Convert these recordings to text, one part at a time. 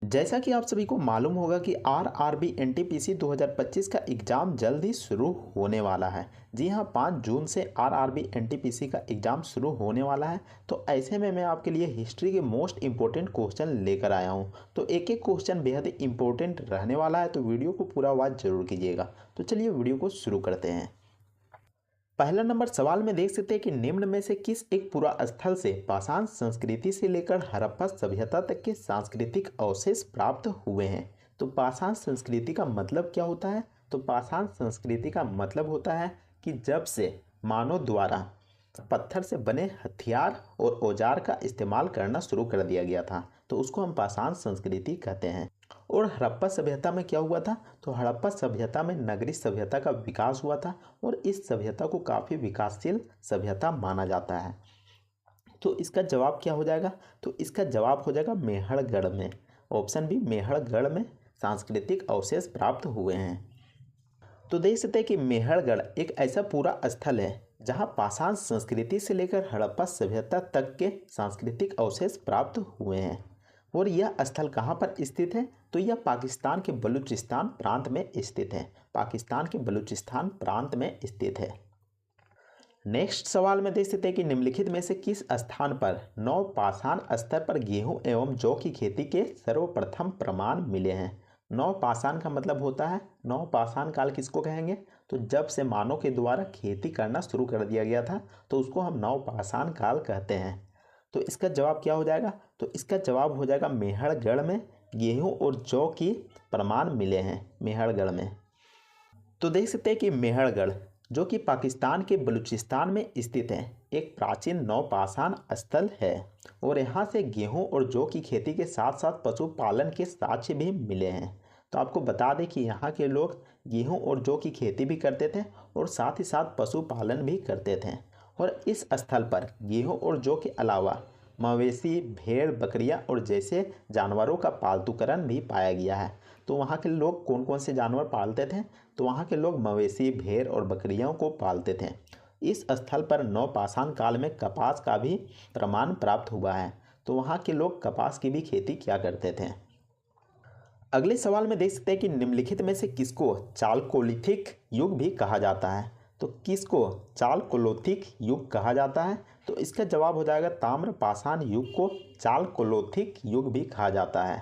जैसा कि आप सभी को मालूम होगा कि आरआरबी एनटीपीसी 2025 का एग्ज़ाम जल्द ही शुरू होने वाला है। जी हां, 5 जून से आरआरबी एनटीपीसी का एग्ज़ाम शुरू होने वाला है। तो ऐसे में मैं आपके लिए हिस्ट्री के मोस्ट इंपॉर्टेंट क्वेश्चन लेकर आया हूं। तो एक एक क्वेश्चन बेहद ही इंपॉर्टेंट रहने वाला है, तो वीडियो को पूरा वॉच जरूर कीजिएगा। तो चलिए वीडियो को शुरू करते हैं। पहला नंबर सवाल में देख सकते हैं कि निम्न में से किस एक पुरा स्थल से पाषाण संस्कृति से लेकर हड़प्पा सभ्यता तक के सांस्कृतिक अवशेष प्राप्त हुए हैं। तो पाषाण संस्कृति का मतलब क्या होता है? तो पाषाण संस्कृति का मतलब होता है कि जब से मानव द्वारा पत्थर से बने हथियार और औजार का इस्तेमाल करना शुरू कर दिया गया था, तो उसको हम पाषाण संस्कृति कहते हैं। और हड़प्पा सभ्यता में क्या हुआ था? तो हड़प्पा सभ्यता में नगरीय सभ्यता का विकास हुआ था और इस सभ्यता को काफ़ी विकासशील सभ्यता माना जाता है। तो इसका जवाब क्या हो जाएगा? तो इसका जवाब हो जाएगा मेहड़गढ़ में। ऑप्शन बी, मेहड़गढ़ में सांस्कृतिक अवशेष प्राप्त हुए हैं। तो देख सकते हैं कि मेहड़गढ़ एक ऐसा पूरा स्थल है जहां पाषाण संस्कृति से लेकर हड़प्पा सभ्यता तक के सांस्कृतिक अवशेष प्राप्त हुए हैं। और यह स्थल कहां पर स्थित है? तो यह पाकिस्तान के बलूचिस्तान प्रांत में स्थित है। पाकिस्तान के बलूचिस्तान प्रांत में स्थित है। नेक्स्ट सवाल में देख सकते हैं कि निम्नलिखित में से किस स्थान पर नवपाषाण स्तर पर गेहूं एवं जौ की खेती के सर्वप्रथम प्रमाण मिले हैं। नवपाषाण का मतलब होता है, नवपाषाण काल किसको कहेंगे? तो जब से मानव के द्वारा खेती करना शुरू कर दिया गया था, तो उसको हम नवपाषाण काल कहते हैं। तो इसका जवाब क्या हो जाएगा? तो इसका जवाब हो जाएगा मेहड़गढ़ में गेहूं और जौ की प्रमाण मिले हैं, मेहड़गढ़ में। तो देख सकते हैं कि मेहड़गढ़ जो कि पाकिस्तान के बलूचिस्तान में स्थित है, एक प्राचीन नवपाषाण स्थल है और यहाँ से गेहूं और जौ की खेती के साथ साथ पशुपालन के साक्ष्य भी मिले हैं। तो आपको बता दें कि यहाँ के लोग गेहूं और जौ की खेती भी करते थे और साथ ही साथ पशुपालन भी करते थे। और इस स्थल पर गेहूं और जौ के अलावा मवेशी, भेड़, बकरियां और जैसे जानवरों का पालतूकरण भी पाया गया है। तो वहाँ के लोग कौन कौन से जानवर पालते थे? तो वहाँ के लोग मवेशी, भेड़ और बकरियों को पालते थे। इस स्थल पर नवपाषाण काल में कपास का भी प्रमाण प्राप्त हुआ है। तो वहाँ के लोग कपास की भी खेती किया करते थे। अगले सवाल में देख सकते हैं कि निम्नलिखित में से किसको चालकोलिथिक युग भी कहा जाता है। तो किसको चालकोलिथिक युग कहा जाता है? तो इसका जवाब हो जाएगा ताम्रपाषाण युग को चालकोलिथिक युग भी कहा जाता है।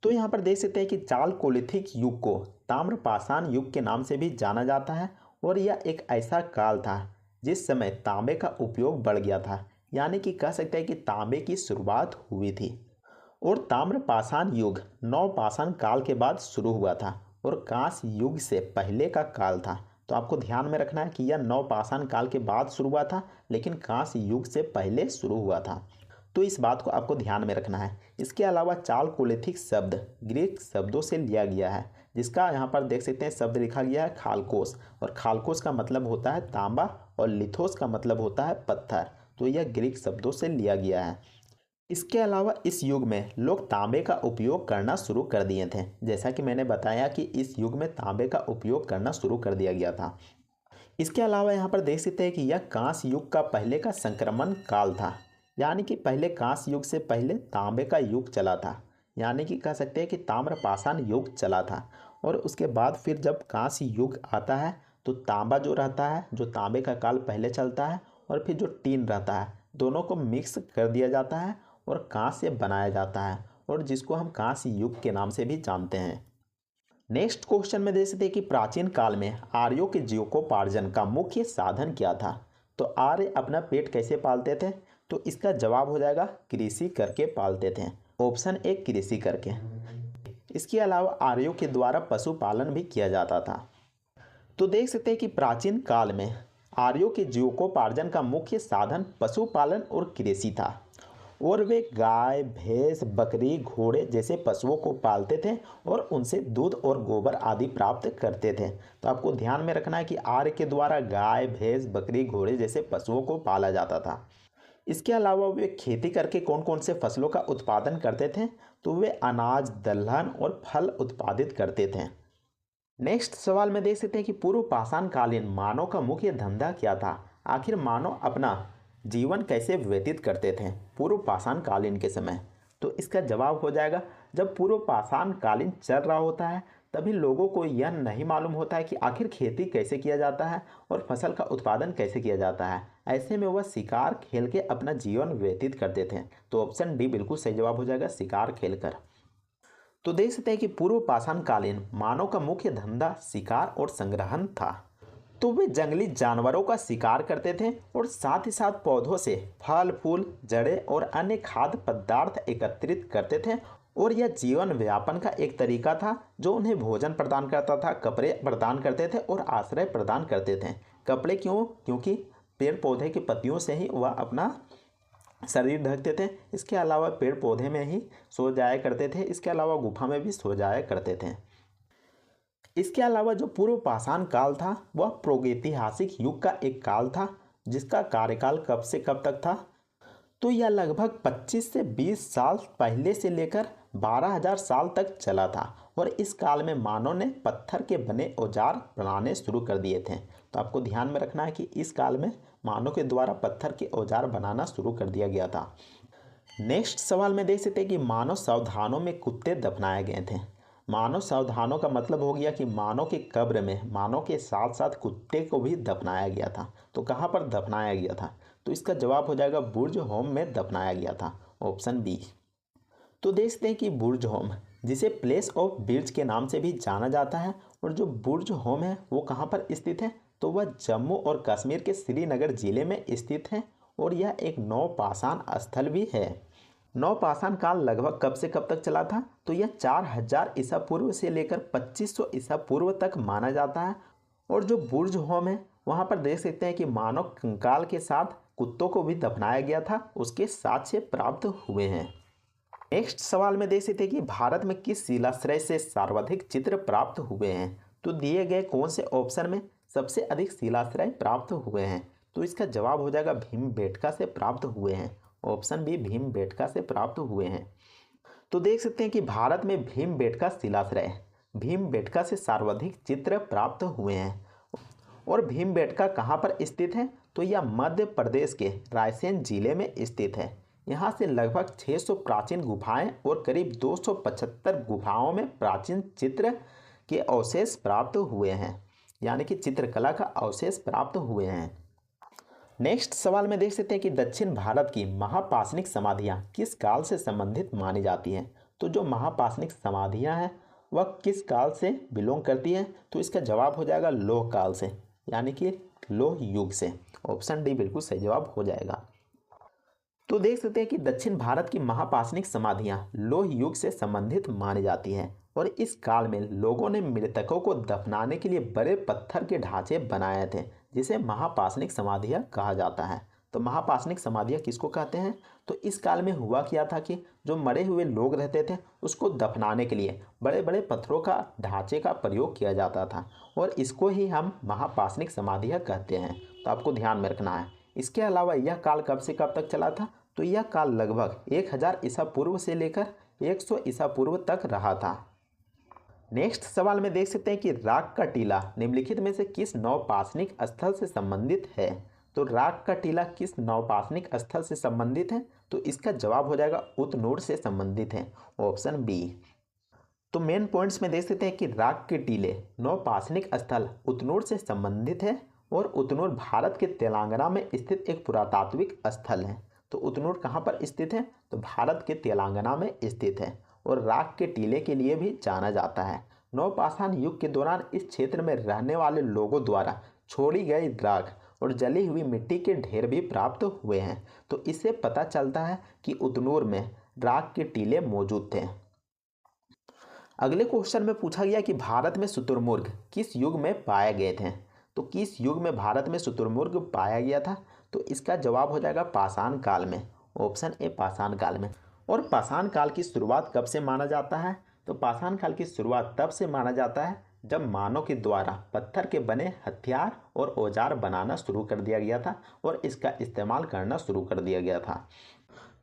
तो यहाँ पर देख सकते हैं कि चालकोलिथिक युग को ताम्रपाषाण युग के नाम से भी जाना जाता है और यह एक ऐसा काल था जिस समय तांबे का उपयोग बढ़ गया था, यानी कि कह सकते हैं कि तांबे की शुरुआत हुई थी। और ताम्रपाषाण युग नवपाषाण काल के बाद शुरू हुआ था और कांस्य युग से पहले का काल था। तो आपको ध्यान में रखना है कि यह नवपाषाण काल के बाद शुरू हुआ था, लेकिन कांस्य युग से पहले शुरू हुआ था। तो इस बात को आपको ध्यान में रखना है। इसके अलावा चालकोलिथिक शब्द ग्रीक शब्दों से लिया गया है, जिसका यहाँ पर देख सकते हैं शब्द लिखा गया है खालकोस, और खालकोस का मतलब होता है तांबा और लिथोस का मतलब होता है पत्थर। तो यह ग्रीक शब्दों से लिया गया है। इसके अलावा इस युग में लोग तांबे का उपयोग करना शुरू कर दिए थे। जैसा कि मैंने बताया कि इस युग में तांबे का उपयोग करना शुरू कर दिया गया था। इसके अलावा यहाँ पर देख सकते हैं कि यह कांस्य युग का पहले का संक्रमण काल था, यानी कि पहले कांस्य युग से पहले तांबे का युग चला था, यानी कि कह सकते हैं कि ताम्रपाषाण युग चला था। और उसके बाद फिर जब कांस्य युग आता है तो तांबा जो रहता है, जो तांबे का काल पहले चलता है, और फिर जो टीन रहता है, दोनों को मिक्स कर दिया जाता है और कांस्य बनाया जाता है, और जिसको हम कांस्य युग के नाम से भी जानते हैं। नेक्स्ट क्वेश्चन में देख सकते हैं कि प्राचीन काल में आर्यों के जीविकोपार्जन का मुख्य साधन क्या था। तो आर्य अपना पेट कैसे पालते थे? तो इसका जवाब हो जाएगा कृषि करके पालते थे। ऑप्शन ए, कृषि करके। इसके अलावा आर्यों के द्वारा पशुपालन भी किया जाता था। तो देख सकते हैं कि प्राचीन काल में आर्यों के जीविकोपार्जन का मुख्य साधन पशुपालन और कृषि था, और वे गाय, भैंस, बकरी, घोड़े जैसे पशुओं को पालते थे और उनसे दूध और गोबर आदि प्राप्त करते थे। तो आपको ध्यान में रखना है कि आर्य के द्वारा गाय, भैंस, बकरी, घोड़े जैसे पशुओं को पाला जाता था। इसके अलावा वे खेती करके कौन कौन से फसलों का उत्पादन करते थे? तो वे अनाज, दलहन और फल उत्पादित करते थे। नेक्स्ट सवाल में देख सकते हैं कि पूर्व पाषाण कालीन मानव का मुख्य धंधा क्या था। आखिर मानव अपना जीवन कैसे व्यतीत करते थे पूर्व पाषाण कालीन के समय? तो इसका जवाब हो जाएगा जब पूर्व पाषाण कालीन चल रहा होता है तभी लोगों को यह नहीं मालूम होता है कि आखिर खेती कैसे किया जाता है और फसल का उत्पादन कैसे किया जाता है। ऐसे में वह शिकार खेल के अपना जीवन व्यतीत करते थे। तो ऑप्शन डी बिल्कुल सही जवाब हो जाएगा, शिकार खेलकर। तो देख सकते हैं कि पूर्व पाषाण कालीन मानव का मुख्य धंधा शिकार और संग्रहण था। तो वे जंगली जानवरों का शिकार करते थे और साथ ही साथ पौधों से फल फूल जड़ें और अन्य खाद्य पदार्थ एकत्रित करते थे। और यह जीवन व्यापन का एक तरीका था जो उन्हें भोजन प्रदान करता था, कपड़े प्रदान करते थे और आश्रय प्रदान करते थे। कपड़े क्यों? क्योंकि पेड़ पौधे की पत्तियों से ही वह अपना शरीर ढकते थे। इसके अलावा पेड़ पौधे में ही सो जाया करते थे। इसके अलावा गुफा में भी सो जाया करते थे। इसके अलावा जो पूर्व पाषाण काल था वह प्रागैतिहासिक युग का एक काल था जिसका कार्यकाल कब से कब तक था? तो यह लगभग 25 से 20 साल पहले से लेकर 12,000 साल तक चला था। और इस काल में मानव ने पत्थर के बने औजार बनाने शुरू कर दिए थे। तो आपको ध्यान में रखना है कि इस काल में मानव के द्वारा पत्थर के औजार बनाना शुरू कर दिया गया था। नेक्स्ट सवाल में देख सकते हैं कि मानव सावधानों में कुत्ते दफनाए गए थे। मानव सावधानों का मतलब हो गया कि मानव के कब्र में मानव के साथ साथ कुत्ते को भी दफनाया गया था। तो कहाँ पर दफनाया गया था? तो इसका जवाब हो जाएगा बुर्ज होम में दफनाया गया था, ऑप्शन बी। तो देखते हैं कि बुर्ज होम जिसे प्लेस ऑफ बिर्ज के नाम से भी जाना जाता है और जो बुर्ज होम है वो कहाँ पर स्थित है? तो वह जम्मू और कश्मीर के श्रीनगर जिले में स्थित है और यह एक नवपाषाण स्थल भी है। नवपाषाण काल लगभग कब से कब तक चला था? तो यह 4000 ईसा पूर्व से लेकर 2500 ईसा पूर्व तक माना जाता है। और जो बुर्ज होम है वहाँ पर देख सकते हैं कि मानव कंकाल के साथ कुत्तों को भी दफनाया गया था, उसके साक्ष्य प्राप्त हुए हैं। नेक्स्ट सवाल में देख सकते हैं कि भारत में किस शिलाश्रय से सर्वाधिक चित्र प्राप्त हुए हैं? तो दिए गए कौन से ऑप्शन में सबसे अधिक शिलाश्रय प्राप्त हुए हैं? तो इसका जवाब हो जाएगा भीमबेटका से प्राप्त हुए हैं, ऑप्शन बी भीमबेटका से प्राप्त हुए हैं। तो देख सकते हैं कि भारत में भीमबेटका शिलाश्रय भीमबेटका से सर्वाधिक चित्र प्राप्त हुए हैं। और भीमबेटका कहाँ पर स्थित है? तो यह मध्य प्रदेश के रायसेन जिले में स्थित है। यहाँ से लगभग 600 प्राचीन गुफाएं और करीब 275 गुफाओं में प्राचीन चित्र के अवशेष प्राप्त हुए हैं, यानी कि चित्रकला का अवशेष प्राप्त हुए हैं। नेक्स्ट सवाल में देख सकते हैं कि दक्षिण भारत की महापाषाणिक समाधियाँ किस काल से संबंधित मानी जाती हैं? तो जो महापाषाणिक समाधियाँ हैं वह किस काल से बिलोंग करती है? तो इसका जवाब हो जाएगा लोह काल से, यानी कि लोह युग से, ऑप्शन डी बिल्कुल सही जवाब हो जाएगा। तो देख सकते हैं कि दक्षिण भारत की महापाषाणिक समाधियां लोह युग से संबंधित मानी जाती हैं और इस काल में लोगों ने मृतकों को दफनाने के लिए बड़े पत्थर के ढांचे बनाए थे जिसे महापाषाणिक समाधियां कहा जाता है। तो महापाषाणिक समाधियां किसको कहते हैं? तो इस काल में हुआ क्या था कि जो मरे हुए लोग रहते थे उसको दफनाने के लिए बड़े बड़े पत्थरों का ढांचे का प्रयोग किया जाता था और इसको ही हम महापाषाणिक समाधियां कहते हैं। तो आपको ध्यान में रखना है। इसके अलावा यह काल कब से कब तक चला था? तो यह काल लगभग 1000 ईसा पूर्व से लेकर 100 ईसा पूर्व तक रहा था। नेक्स्ट सवाल में देख सकते हैं कि राग का टीला निम्नलिखित में से किस नवपाषाणिक स्थल से संबंधित है? तो राग का टीला किस नवपाषाणिक स्थल से संबंधित है? तो इसका जवाब हो जाएगा उतनूर से संबंधित है, ऑप्शन बी। तो मेन पॉइंट्स में देख सकते हैं कि राग के टीले नवपाषाणिक स्थल उतनूर से संबंधित है और उतनूर भारत के तेलंगाना में स्थित एक पुरातात्विक स्थल है। तो उतनूर कहाँ पर स्थित है? तो भारत के तेलंगाना में स्थित है और राग के टीले के लिए भी जाना जाता है। नवपाषाण युग के दौरान इस क्षेत्र में रहने वाले लोगों द्वारा छोड़ी गई राख और जली हुई मिट्टी के ढेर भी प्राप्त हुए हैं। तो इससे पता चलता है कि उतनूर में राग के टीले मौजूद थे। अगले क्वेश्चन में पूछा गया कि भारत में शुतुरमुर्ग किस युग में पाए गए थे? तो किस युग में भारत में शुतुरमुर्ग पाया गया था? तो इसका जवाब हो जाएगा पाषाण काल में, ऑप्शन ए पाषाण काल में। और पाषाण काल की शुरुआत कब से माना जाता है? तो पाषाण काल की शुरुआत तब से माना जाता है जब मानव के द्वारा पत्थर के बने हथियार और औजार बनाना शुरू कर दिया गया था और इसका इस्तेमाल करना शुरू कर दिया गया था।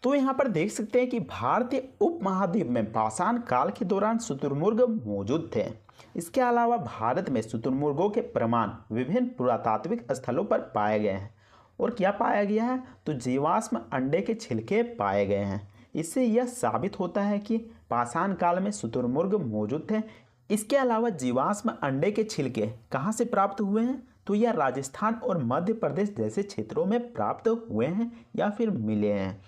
तो यहाँ पर देख सकते हैं कि भारतीय उपमहाद्वीप में पाषाण काल के दौरान शुतुरमुर्ग मौजूद थे। इसके अलावा भारत में शुतुरमुर्गों के प्रमाण विभिन्न पुरातात्विक स्थलों पर पाए गए हैं। और क्या पाया गया है? तो जीवाश्म अंडे के छिलके पाए गए हैं। इससे यह साबित होता है कि पाषाण काल में शुतुरमुर्ग मौजूद थे। इसके अलावा जीवाश्म अंडे के छिलके कहाँ से प्राप्त हुए हैं? तो यह राजस्थान और मध्य प्रदेश जैसे क्षेत्रों में प्राप्त हुए हैं या फिर मिले हैं।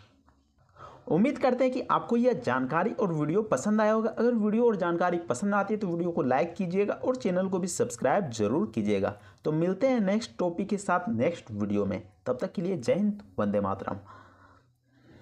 उम्मीद करते हैं कि आपको यह जानकारी और वीडियो पसंद आया होगा। अगर वीडियो और जानकारी पसंद आती है तो वीडियो को लाइक कीजिएगा और चैनल को भी सब्सक्राइब जरूर कीजिएगा। तो मिलते हैं नेक्स्ट टॉपिक के साथ नेक्स्ट वीडियो में। तब तक के लिए जय हिंद, वंदे मातरम।